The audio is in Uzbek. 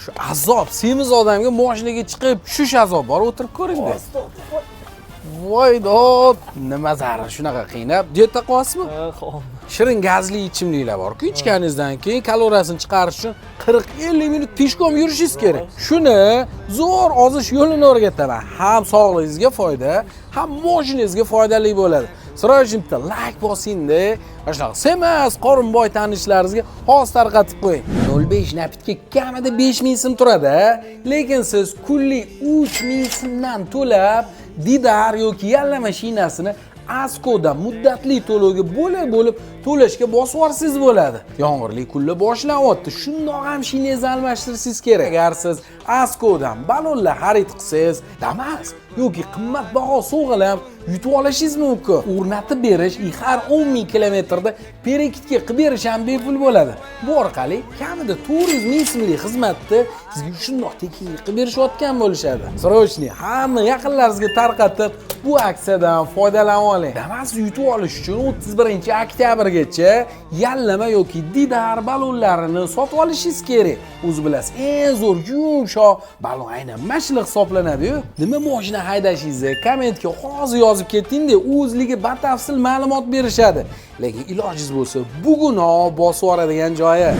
Shu azob, semiz odamga mashinaga chiqib tushish azob bor, o'tirib ko'ring-da. Voy dod, nima zarur shunaqa qiynab, dieta qilasizmi? Shirin gazli ichimliklar bor-ku, ichganingizdan keyin kaloriyasini chiqarish uchun 40-50 minut peshkom yurishingiz kerak. Shuni zo'r ozish yo'lini o'rgataman. Ham sog'lig'ingizga foyda, ham mashinangizga foydali bo'ladi. Sirojim bitta like bosing-da, shunaqa semiz, qorinboy tanishlaringizga hozir tarqatib qo'ying. 05 napitka kamida 5000 so'm turadi, lekin siz kunlik 3000 so'mdan to'lab Didar yoki yalla mashinasini Askoda muddatli to'lovga bo'lib to'lashga bosib yuborsangiz bo'ladi. Yomg'irli kunlar boshlanyapti. Shundoq ham shinangizni almashtirishingiz kerak. Agar siz Askodan balonlar xarid qilsangiz, Damas yoki qimmatbaho sovg'alar yutib olishingiz mumkin. O'rnatib berish har 10 000 kilometrda perekitga qilib berish ham bepul bo'ladi. Bu orqali kamida 400 ming so'mlik xizmatni sizga shundoq tekin qilib berishayotgan bo'lishadi. Срочный hamma yaqinlaringizga tarqatib bu aksiyadan foydalanib oling. Damas yutib olish uchun 31-oktyabrgacha yallama yoki Didar balonlarini sotib olishingiz kerak. O'zi bilasiz, eng zo'r yumshoq balon aynan mashina hisoblanadi-yu. Nima mashina haydashingizni kommentga hozir yozib keting-da, o'zligi batafsil ma'lumot berishadi. Lekin ilojingiz bo'lsa, bugunoq bosib yuboradigan joyi